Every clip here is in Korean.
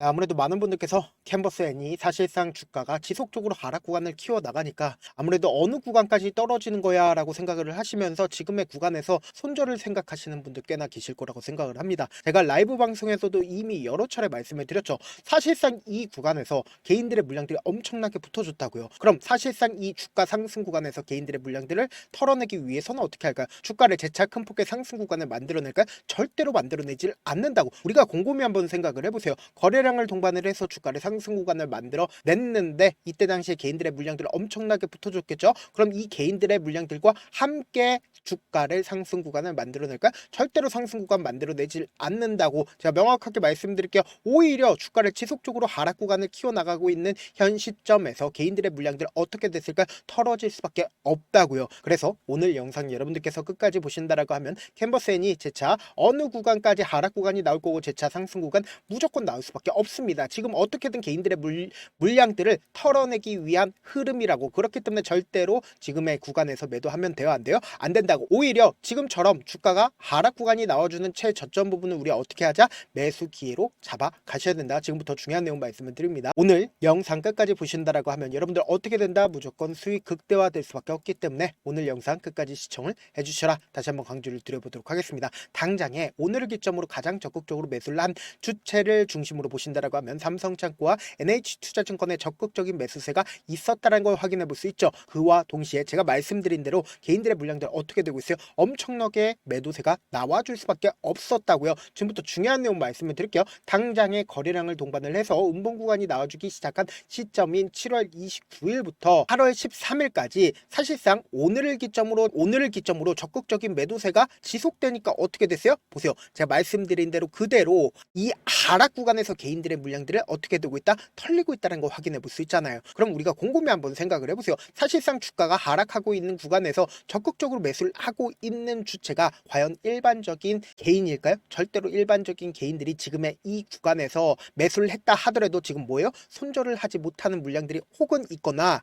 아무래도 많은 분들께서 캔버스 N이 사실상 주가가 지속적으로 하락 구간을 키워나가니까 아무래도 어느 구간까지 떨어지는 거야 라고 생각을 하시면서 지금의 구간에서 손절을 생각하시는 분들 꽤나 계실 거라고 생각을 합니다. 제가 라이브 방송에서도 이미 여러 차례 말씀을 드렸죠. 사실상 이 구간에서 개인들의 물량들이 엄청나게 붙어줬다고요. 그럼 사실상 이 주가 상승 구간에서 개인들의 물량들을 털어내기 위해서는 어떻게 할까요? 주가를 재차 큰 폭의 상승 구간을 만들어낼까요? 절대로 만들어내질 않는다고. 우리가 곰곰이 한번 생각을 해보세요. 거래량을 동반을 해서 주가를 상승 구간을 만들어 냈는데 이때 당시에 개인들의 물량들을 엄청나게 붙어줬겠죠. 그럼 이 개인들의 물량들과 함께 주가를 상승 구간을 만들어낼까? 절대로 상승 구간 만들어내질 않는다고 제가 명확하게 말씀드릴게요. 오히려 주가를 지속적으로 하락 구간을 키워나가고 있는 현 시점에서 개인들의 물량들 어떻게 됐을까? 털어질 수밖에 없다고요. 그래서 오늘 영상 여러분들께서 끝까지 보신다라고 하면 캔버스 N이 재차 어느 구간까지 하락 구간이 나올 거고 재차 상승 구간 무조건 나올 수밖에 없습니다. 지금 어떻게든 개인들의 물량들을 털어내기 위한 흐름이라고. 그렇기 때문에 절대로 지금의 구간에서 매도하면 돼요, 안 돼요? 안 된다고. 오히려 지금처럼 주가가 하락 구간이 나와주는 최저점 부분을 우리 어떻게 하자? 매수 기회로 잡아 가셔야 된다. 지금부터 중요한 내용 말씀을 드립니다. 오늘 영상 끝까지 보신다라고 하면 여러분들 어떻게 된다? 무조건 수익 극대화될 수밖에 없기 때문에 오늘 영상 끝까지 시청을 해주셔라. 다시 한번 강조를 드려보도록 하겠습니다. 당장에 오늘을 기점으로 가장 적극적으로 매수를 한 주체를 중심으로 보신다라고 하면 삼성창고와 NH투자증권의 적극적인 매수세가 있었다는 걸 확인해 볼 수 있죠. 그와 동시에 제가 말씀드린 대로 개인들의 물량들 어떻게 되고 있어요? 엄청나게 매도세가 나와줄 수밖에 없었다고요. 지금부터 중요한 내용 말씀을 드릴게요. 당장의 거래량을 동반을 해서 음봉 구간이 나와주기 시작한 시점인 7월 29일부터 8월 13일까지 사실상 오늘을 기점으로 적극적인 매도세가 지속되니까 어떻게 됐어요? 보세요. 제가 말씀드린 대로 그대로 이 하락 구간에서 개인들의 물량들을 어떻게 되고 있다? 털리고 있다는 걸 확인해 볼 수 있잖아요. 그럼 우리가 곰곰이 한번 생각을 해보세요. 사실상 주가가 하락하고 있는 구간에서 적극적으로 매수를 하고 있는 주체가 과연 일반적인 개인일까요? 절대로 일반적인 개인들이 지금의 이 구간에서 매수를 했다 하더라도 지금 뭐예요? 손절을 하지 못하는 물량들이 혹은 있거나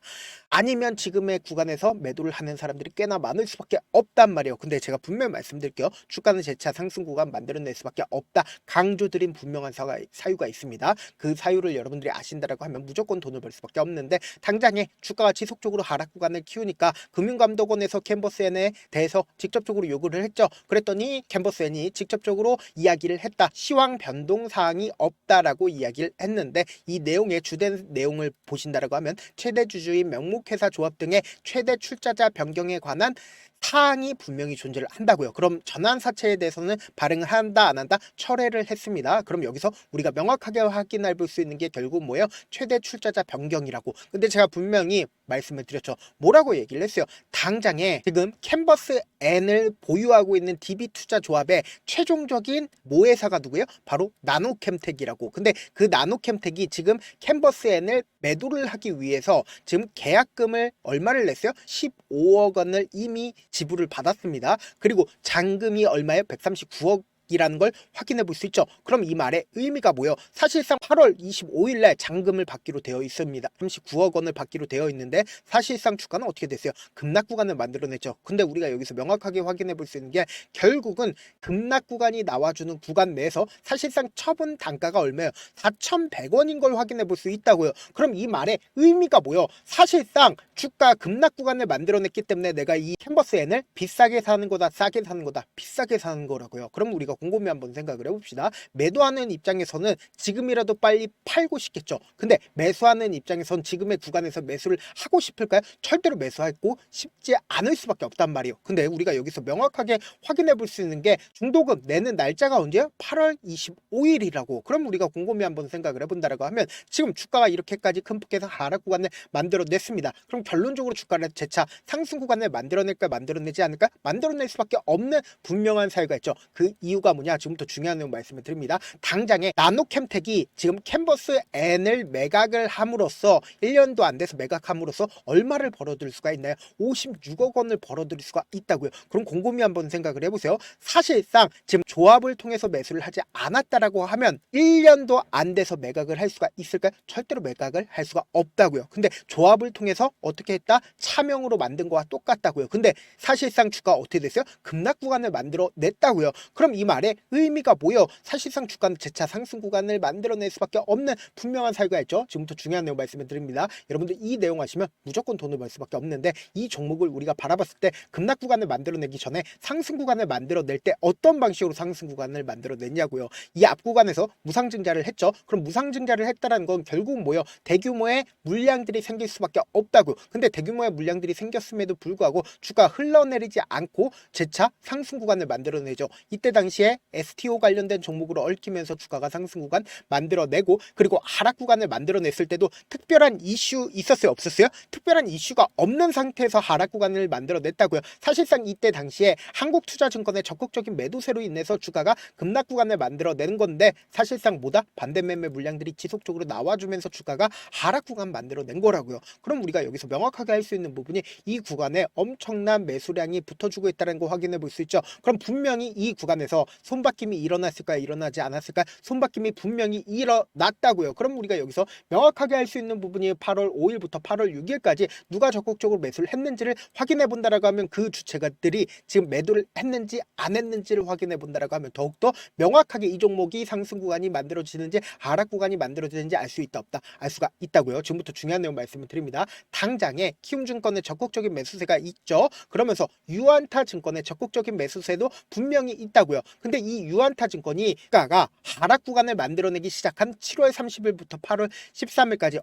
아니면 지금의 구간에서 매도를 하는 사람들이 꽤나 많을 수밖에 없단 말이에요. 근데 제가 분명히 말씀드릴게요. 주가는 재차 상승 구간 만들어낼 수밖에 없다. 강조드린 분명한 사유가 있습니다. 그 사유를 여러분들이 아신다라고 하면 무조건 돈을 벌 수밖에 없는데 당장에 주가가 지속적으로 하락 구간을 키우니까 금융감독원에서 캔버스 N에 대해서 직접적으로 요구를 했죠. 그랬더니 캔버스 N이 직접적으로 이야기를 했다. 시황 변동 사항이 없다라고 이야기를 했는데 이 내용의 주된 내용을 보신다라고 하면 최대 주주인 명목회사 조합 등의 최대 출자자 변경에 관한 사항이 분명히 존재를 한다고요. 그럼 전환사채에 대해서는 발행을 한다 안 한다? 철회를 했습니다. 그럼 여기서 우리가 명확하게 확인해 볼 수 있는 게 결국 뭐예요? 최대 출자자 변경이라고. 근데 제가 분명히 말씀을 드렸죠. 뭐라고 얘기를 했어요? 당장에 지금 캔버스 N을 보유하고 있는 DB투자조합의 최종적인 모회사가 누구예요? 바로 나노캠텍이라고. 근데 그 나노캠텍이 지금 캔버스 N을 매도를 하기 위해서 지금 계약금을 얼마를 냈어요? 15억 원을 이미 지불을 받았습니다. 그리고 잔금이 얼마예요? 139억 이라는 걸 확인해 볼 수 있죠. 그럼 이 말의 의미가 뭐예요? 사실상 8월 25일 날 잔금을 받기로 되어 있습니다. 39억 원을 받기로 되어 있는데 사실상 주가는 어떻게 됐어요? 급락 구간을 만들어냈죠. 근데 우리가 여기서 명확하게 확인해 볼 수 있는 게 결국은 급락 구간이 나와주는 구간 내에서 사실상 처분 단가가 얼마예요? 4,100원인 걸 확인해 볼 수 있다고요. 그럼 이 말의 의미가 뭐예요? 사실상 주가 급락 구간을 만들어냈기 때문에 내가 이 캔버스 N을 비싸게 사는 거다, 싸게 사는 거다, 비싸게 사는 거라고요. 그럼 우리가 곰곰이 한번 생각을 해봅시다. 매도하는 입장에서는 지금이라도 빨리 팔고 싶겠죠. 근데 매수하는 입장에서는 지금의 구간에서 매수를 하고 싶을까요? 절대로 매수하고 싶지 않을 수밖에 없단 말이에요. 근데 우리가 여기서 명확하게 확인해 볼 수 있는 게 중도금 내는 날짜가 언제예요? 8월 25일이라고. 그럼 우리가 곰곰이 한번 생각을 해본다라고 하면 지금 주가가 이렇게까지 큰 폭에서 하락 구간을 만들어냈습니다. 그럼 결론적으로 주가를 재차 상승 구간을 만들어낼까 만들어내지 않을까? 만들어낼 수밖에 없는 분명한 사유가 있죠. 그 이유가 뭐냐? 지금부터 중요한 내용 말씀을 드립니다. 당장에 나노캠텍이 지금 캔버스 N을 매각을 함으로써 1년도 안 돼서 매각함으로써 얼마를 벌어들일 수가 있나요? 56억 원을 벌어들일 수가 있다고요. 그럼 곰곰이 한번 생각을 해보세요. 사실상 지금 조합을 통해서 매수를 하지 않았다라고 하면 1년도 안 돼서 매각을 할 수가 있을까요? 절대로 매각을 할 수가 없다고요. 근데 조합을 통해서 어떻게 했다? 차명으로 만든 거와 똑같다고요. 근데 사실상 주가 어떻게 됐어요? 급락 구간을 만들어 냈다고요. 그럼 이 말 말의 의미가 뭐예요? 사실상 주가는 재차 상승 구간을 만들어낼 수밖에 없는 분명한 사유가 있죠. 지금부터 중요한 내용 말씀을 드립니다. 여러분들 이 내용 아시면 무조건 돈을 벌 수밖에 없는데, 이 종목을 우리가 바라봤을 때 급락 구간을 만들어내기 전에 상승 구간을 만들어낼 때 어떤 방식으로 상승 구간을 만들어냈냐고요. 이 앞 구간에서 무상증자를 했죠. 그럼 무상증자를 했다는 건 결국 뭐예요? 대규모의 물량들이 생길 수밖에 없다고요. 근데 대규모의 물량들이 생겼음에도 불구하고 주가 흘러내리지 않고 재차 상승 구간을 만들어내죠. 이때 당시에 STO 관련된 종목으로 얽히면서 주가가 상승 구간 만들어내고, 그리고 하락 구간을 만들어냈을 때도 특별한 이슈 있었어요? 없었어요? 특별한 이슈가 없는 상태에서 하락 구간을 만들어냈다고요. 사실상 이때 당시에 한국투자증권의 적극적인 매도세로 인해서 주가가 급락 구간을 만들어내는 건데, 사실상 뭐다? 반대 매매 물량들이 지속적으로 나와주면서 주가가 하락 구간 만들어낸 거라고요. 그럼 우리가 여기서 명확하게 할 수 있는 부분이 이 구간에 엄청난 매수량이 붙어주고 있다는 거 확인해 볼 수 있죠. 그럼 분명히 이 구간에서 손바뀜이 일어났을까요? 일어나지 않았을까요? 손바뀜이 분명히 일어났다고요. 그럼 우리가 여기서 명확하게 할 수 있는 부분이 8월 5일부터 8월 6일까지 누가 적극적으로 매수를 했는지를 확인해 본다라고 하면, 그 주체가들이 지금 매도를 했는지 안 했는지를 확인해 본다라고 하면 더욱더 명확하게 이 종목이 상승 구간이 만들어지는지 하락 구간이 만들어지는지 알 수 있다 없다? 알 수가 있다고요. 지금부터 중요한 내용 말씀을 드립니다. 당장에 키움증권의 적극적인 매수세가 있죠. 그러면서 유안타 증권의 적극적인 매수세도 분명히 있다고요. 근데 이 유안타 증권이 주가가 하락 구간을 만들어내기 시작한 7월 30일부터 8월 13일까지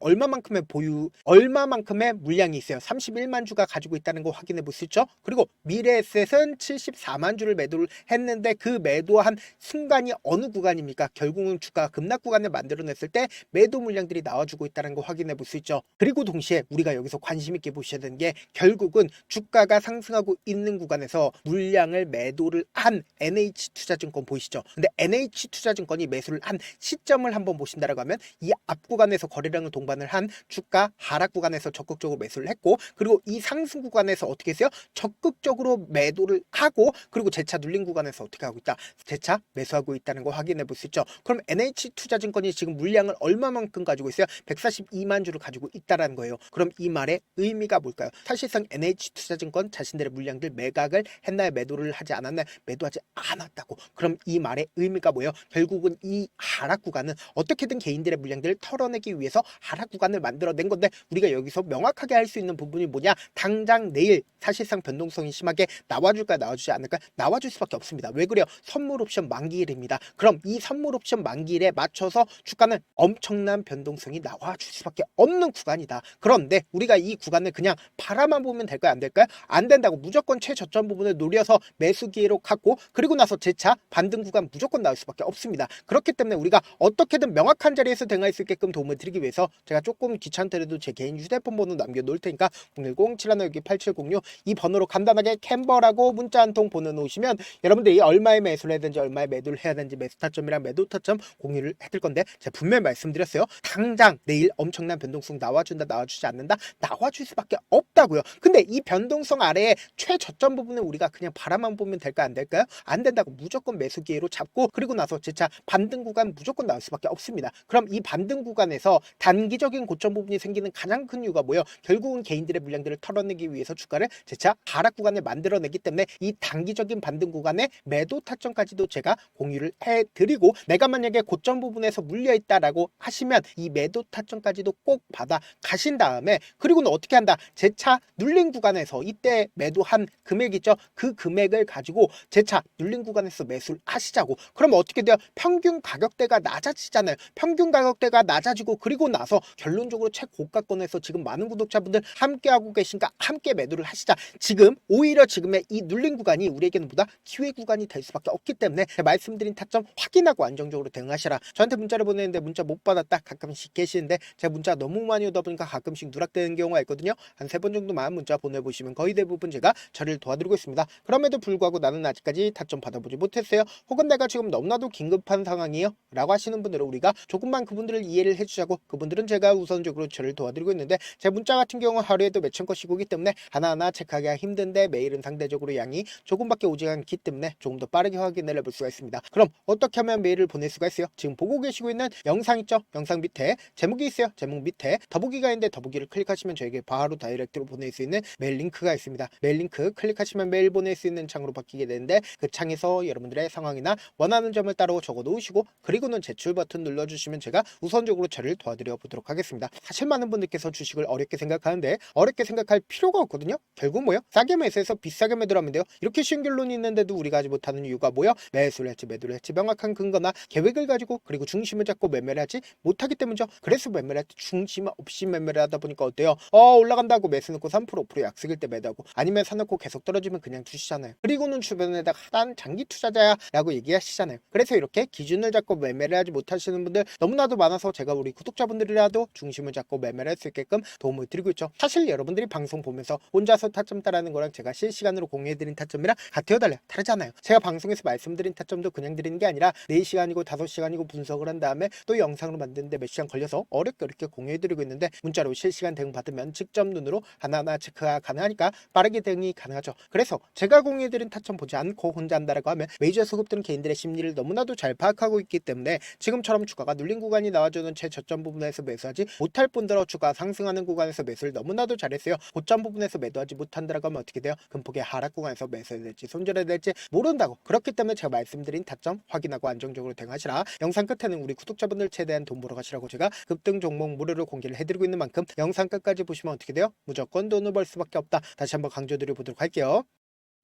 얼마만큼의 물량이 있어요? 31만 주가 가지고 있다는 거 확인해 볼 수 있죠. 그리고 미래에셋은 74만 주를 매도를 했는데, 그 매도한 순간이 어느 구간입니까? 결국은 주가가 급락 구간을 만들어냈을 때 매도 물량들이 나와주고 있다는 거 확인해 볼 수 있죠. 그리고 동시에 우리가 여기서 관심 있게 보셔야 되는 게, 결국은 주가가 상승하고 있는 구간에서 물량을 매도를 한 NH투자증권 보이시죠? 근데 NH투자증권이 매수를 한 시점을 한번 보신다라고 하면, 이 앞 구간에서 거래량을 동반을 한 주가 하락 구간에서 적극적으로 매수를 했고, 그리고 이 상승 구간에서 어떻게 했어요? 적극적으로 매도를 하고, 그리고 재차 눌린 구간에서 어떻게 하고 있다? 재차 매수하고 있다는 거 확인해 볼 수 있죠. 그럼 NH투자증권이 지금 물량을 얼마만큼 가지고 있어요? 142만 주를 가지고 있다라는 거예요. 그럼 이 말의 의미가 뭘까요? 사실상 NH투자증권 자신들의 물량들 매각을 했나요? 매도를 하지 않았나요? 매도하지 않았다고. 그럼 이 말의 의미가 뭐예요? 결국은 이 하락 구간은 어떻게든 개인들의 물량들을 털어내기 위해서 하락 구간을 만들어낸 건데, 우리가 여기서 명확하게 할 수 있는 부분이 뭐냐? 당장 내일 사실상 변동성이 심하게 나와줄까 나와주지 않을까? 나와줄 수밖에 없습니다. 왜 그래요? 선물 옵션 만기일입니다. 그럼 이 선물 옵션 만기일에 맞춰서 주가는 엄청난 변동성이 나와줄 수밖에 없는 구간이다. 그런데 우리가 이 구간을 그냥 바라만 보면 될까요? 안 될까요? 안 된다고. 무조건 최저점 부분을 노려서 매수 기회로 갖고, 그리고 나서 재차 반등 구간 무조건 나올 수밖에 없습니다. 그렇기 때문에 우리가 어떻게든 명확한 자리에서 대응할 수 있게끔 도움을 드리기 위해서 제가 조금 귀찮더라도 제 개인 휴대폰 번호 남겨놓을 테니까 010-7162-8706 이 번호로 간단하게 캔버라고 문자 한 통 보내놓으시면, 여러분들이 얼마에 매수를 해야 되는지 얼마에 매도를 해야 되는지 매수 타점이랑 매도 타점 공유를 해드릴 건데, 제가 분명히 말씀드렸어요. 당장 내일 엄청난 변동성 나와준다 나와주지 않는다? 나와줄 수밖에 없다고요. 근데 이 변동성 아래에 최저점 부분을 우리가 그냥 바라만 보면 될까 안 될까요? 안 된다고. 무조건 매수 기회로 잡고, 그리고 나서 재차 반등 구간 무조건 나올 수밖에 없습니다. 그럼 이 반등 구간에서 단기적인 고점 부분이 생기는 가장 큰 이유가 뭐예요? 결국은 개인들의 물량들을 털어내기 위해서 주가를 재차 하락 구간을 만들어내기 때문에, 이 단기적인 반등 구간의 매도 타점까지도 제가 공유를 해드리고, 내가 만약에 고점 부분에서 물려있다라고 하시면 이 매도 타점까지도 꼭 받아 가신 다음에, 그리고는 어떻게 한다? 재차 눌린 구간에서 이때 매도한 금액 있죠? 그 금액을 가지고 재차 눌린 구간에서 매수를 하시자고. 그럼 어떻게 돼요? 평균 가격대가 낮아지잖아요. 평균 가격대가 낮아지고, 그리고 나서 결론적으로 최고가권에서 지금 많은 구독자분들 함께하고 계신가? 함께 매도를 하시자. 지금 오히려 지금의 이 눌린 구간이 우리에게는 보다 기회 구간이 될 수밖에 없기 때문에, 말씀드린 타점 확인하고 안정적으로 대응하시라. 저한테 문자를 보내는데 문자 못 받았다 가끔씩 계시는데, 제가 문자 너무 많이 오다 보니까 가끔씩 누락되는 경우가 있거든요. 한 3번 정도만 문자 보내보시면 거의 대부분 제가 처리를 도와드리고 있습니다. 그럼에도 불구하고 나는 아직까지 타점 받아보지 못했어요. 혹은 내가 지금 너무나도 긴급한 상황이에요 라고 하시는 분들은 우리가 조금만 그분들을 이해를 해주자고, 그분들은 제가 우선적으로 처리를 도와드리고 있는데, 제 문자 같은 경우는 하루에도 몇천 건씩 오기 때문에 하나하나 체크하기가 힘든데, 메일은 상대적으로 양이 조금밖에 오지 않기 때문에 조금 더 빠르게 확인을 해볼 수가 있습니다. 그럼 어떻게 하면 메일을 보낼 수가 있어요? 지금 보고 계시고 있는 영상 있죠? 영상 밑에 제목이 있어요. 제목 밑에 더보기가 있는데, 더보기를 클릭하시면 저에게 바로 다이렉트로 보낼 수 있는 메일 링크가 있습니다. 메일 링크 클릭하시면 메일 보낼 수 있는 창으로 바뀌게 되는데, 그 창에서 여러분 여러분들의 상황이나 원하는 점을 따로 적어 놓으시고 그리고는 제출 버튼 눌러주시면 제가 우선적으로 처리를 도와드려 보도록 하겠습니다. 사실 많은 분들께서 주식을 어렵게 생각하는데 어렵게 생각할 필요가 없거든요. 결국 뭐요? 싸게 매수해서 비싸게 매도하면 돼요. 이렇게 쉬운 결론이 있는데도 우리가 하지 못하는 이유가 뭐요? 매수를 할지 매도를 할지 명확한 근거나 계획을 가지고 그리고 중심을 잡고 매매를 하지 못하기 때문이죠. 그래서 매매를 할 때 중심 없이 매매를 하다 보니까 어때요? 올라간다고 매수 넣고 3% 5% 약속일 때 매도하고 아니면 사놓고 계속 떨어지면 그냥 두시잖아요. 그리고는 주변에다가 난 장기 투자자야 라고 얘기하시잖아요. 그래서 이렇게 기준을 잡고 매매를 하지 못하시는 분들 너무나도 많아서 제가 우리 구독자분들이라도 중심을 잡고 매매를 할 수 있게끔 도움을 드리고 있죠. 사실 여러분들이 방송 보면서 혼자서 타점 따라하는 거랑 제가 실시간으로 공유해드린 타점이랑 같아요 달라요? 다르잖아요. 제가 방송에서 말씀드린 타점도 그냥 드리는 게 아니라 4시간이고 5시간이고 분석을 한 다음에 또 영상으로 만드는데 몇 시간 걸려서 어렵게 공유해드리고 있는데 문자로 실시간 대응 받으면 직접 눈으로 하나하나 체크가 가능하니까 빠르게 대응이 가능하죠. 그래서 제가 공유해드린 타점 보지 않고 혼자 한다라고 하면 메이저 수급들은 개인들의 심리를 너무나도 잘 파악하고 있기 때문에 지금처럼 주가가 눌린 구간이 나와주는 최저점 부분에서 매수하지 못할 뿐더러 주가 상승하는 구간에서 매수를 너무나도 잘했어요. 고점 부분에서 매도하지 못한다라고 하면 어떻게 돼요? 금폭의 하락 구간에서 매수해야 될지 손절해야 될지 모른다고. 그렇기 때문에 제가 말씀드린 타점 확인하고 안정적으로 대응하시라. 영상 끝에는 우리 구독자분들 최대한 돈 벌어 가시라고 제가 급등 종목 무료로 공개를 해드리고 있는 만큼 영상 끝까지 보시면 어떻게 돼요? 무조건 돈을 벌 수밖에 없다. 다시 한번 강조드려 보도록 할게요.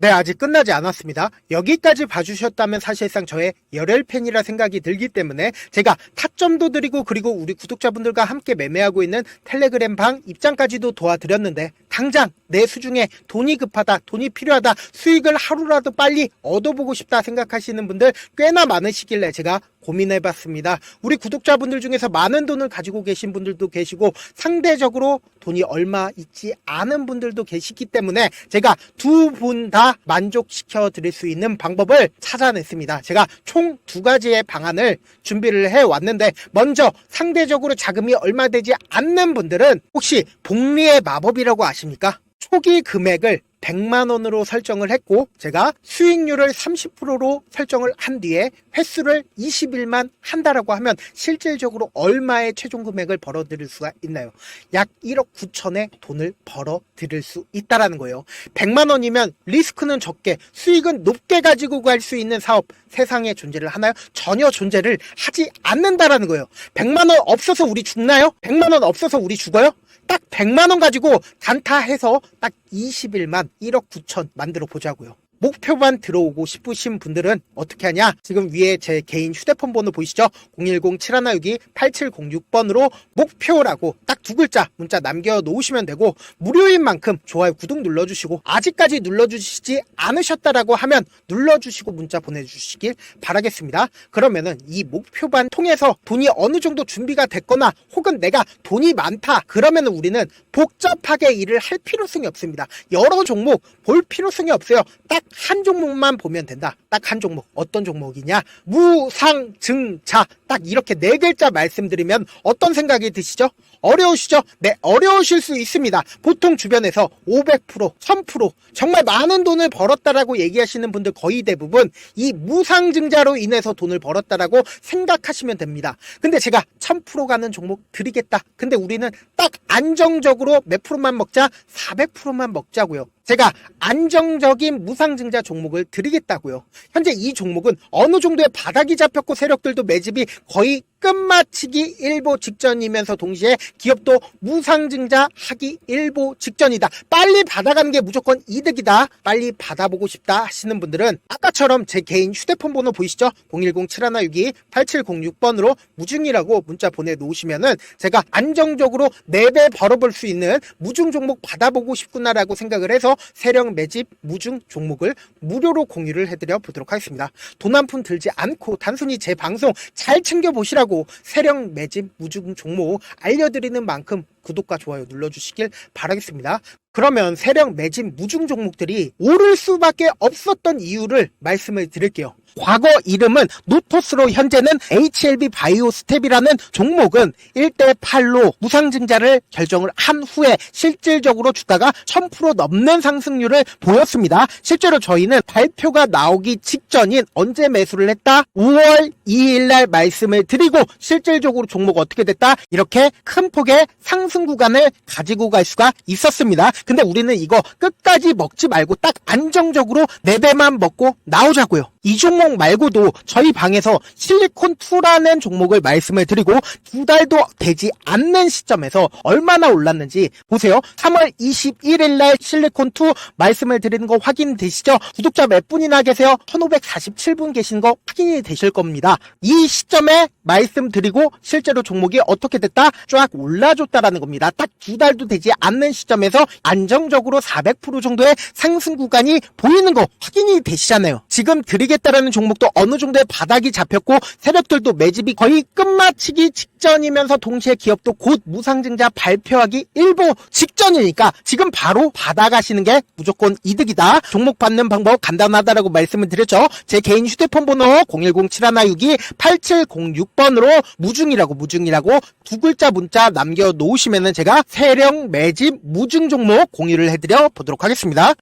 네, 아직 끝나지 않았습니다. 여기까지 봐주셨다면 사실상 저의 열혈 팬이라 생각이 들기 때문에 제가 타점도 드리고 그리고 우리 구독자분들과 함께 매매하고 있는 텔레그램 방 입장까지도 도와드렸는데 당장 내 수중에 돈이 급하다, 돈이 필요하다, 수익을 하루라도 빨리 얻어보고 싶다 생각하시는 분들 꽤나 많으시길래 제가 고민해봤습니다. 우리 구독자분들 중에서 많은 돈을 가지고 계신 분들도 계시고 상대적으로 돈이 얼마 있지 않은 분들도 계시기 때문에 제가 두 분 다 만족시켜 드릴 수 있는 방법을 찾아냈습니다. 제가 총 2가지의 방안을 준비를 해왔는데 먼저 상대적으로 자금이 얼마 되지 않는 분들은 혹시 복리의 마법이라고 아십니까? 초기 금액을 100만원으로 설정을 했고 제가 수익률을 30%로 설정을 한 뒤에 횟수를 20일만 한다라고 하면 실질적으로 얼마의 최종 금액을 벌어들일 수가 있나요? 약 1억 9천의 돈을 벌어들일 수 있다라는 거예요. 100만원이면 리스크는 적게 수익은 높게 가지고 갈 수 있는 사업 세상에 존재를 하나요? 전혀 존재를 하지 않는다라는 거예요. 100만원 없어서 우리 죽나요? 100만원 없어서 우리 죽어요? 딱 100만원 가지고 단타해서 딱 20일만 1억 9천 만들어 보자고요. 목표만 들어오고 싶으신 분들은 어떻게 하냐? 지금 위에 제 개인 휴대폰 번호 보이시죠? 010-7162-8706번으로 목표라고 딱 2글자 문자 남겨놓으시면 되고 무료인 만큼 좋아요 구독 눌러주시고 아직까지 눌러주시지 않으셨다라고 하면 눌러주시고 문자 보내주시길 바라겠습니다. 그러면은 이 목표반 통해서 돈이 어느 정도 준비가 됐거나 혹은 내가 돈이 많다 그러면은 우리는 복잡하게 일을 할 필요성이 없습니다. 여러 종목 볼 필요성이 없어요. 딱 한 종목만 보면 된다. 딱 한 종목. 어떤 종목이냐? 무상증자. 딱 이렇게 4글자 말씀드리면 어떤 생각이 드시죠? 어려우시죠? 네, 어려우실 수 있습니다. 보통 주변에서 500%, 1000% 정말 많은 돈을 벌었다라고 얘기하시는 분들 거의 대부분 이 무상증자로 인해서 돈을 벌었다라고 생각하시면 됩니다. 근데 제가 1000% 가는 종목 드리겠다. 근데 우리는 딱 안정적으로 몇 프로만 먹자? 400%만 먹자고요. 제가 안정적인 무상증자 종목을 드리겠다고요. 현재 이 종목은 어느 정도의 바닥이 잡혔고 세력들도 매집이 거의 끝마치기 일보 직전이면서 동시에 기업도 무상증자 하기 일보 직전이다. 빨리 받아가는 게 무조건 이득이다. 빨리 받아보고 싶다 하시는 분들은 아까처럼 제 개인 휴대폰 번호 보이시죠? 010-7162-8706번으로 무중이라고 문자 보내놓으시면은 제가 안정적으로 4배 벌어볼 수 있는 무중 종목 받아보고 싶구나라고 생각을 해서 세력 매집 무중 종목을 무료로 공유를 해드려 보도록 하겠습니다. 돈 한 푼 들지 않고 단순히 제 방송 잘 챙겨보시라고 세력 매집 무중 종목 알려드리는 만큼 구독과 좋아요 눌러주시길 바라겠습니다. 그러면 세력 매집 무중 종목들이 오를 수밖에 없었던 이유를 말씀을 드릴게요. 과거 이름은 노토스로 현재는 HLB 바이오스텝이라는 종목은 1대8로 무상증자를 결정을 한 후에 실질적으로 주가가 1000% 넘는 상승률을 보였습니다. 실제로 저희는 발표가 나오기 직전인 언제 매수를 했다? 5월 2일날 말씀을 드리고 실질적으로 종목 어떻게 됐다? 이렇게 큰 폭의 상승 구간을 가지고 갈 수가 있었습니다. 근데 우리는 이거 끝까지 먹지 말고 딱 안정적으로 4배만 먹고 나오자고요. 이 종목 말고도 저희 방에서 실리콘2라는 종목을 말씀을 드리고 2달도 되지 않는 시점에서 얼마나 올랐는지 보세요. 3월 21일 날 실리콘2 말씀을 드리는 거 확인되시죠? 구독자 몇 분이나 계세요? 1547분 계신 거 확인이 되실 겁니다. 이 시점에 말씀드리고 실제로 종목이 어떻게 됐다? 쫙 올라줬다라는 겁니다. 딱 2달도 되지 않는 시점에서 안정적으로 400% 정도의 상승 구간이 보이는 거 확인이 되시잖아요. 지금 드리겠다라는 종목도 어느 정도의 바닥이 잡혔고 세력들도 매집이 거의 끝마치기 직전이면서 동시에 기업도 곧 무상증자 발표하기 일보 직전이니까 지금 바로 받아가시는 게 무조건 이득이다. 종목 받는 방법 간단하다라고 말씀을 드렸죠. 제 개인 휴대폰 번호 010-7162-8706번으로 무중이라고 두 글자 문자 남겨놓으시면은 제가 세력 매집 무중 종목 공유를 해드려 보도록 하겠습니다.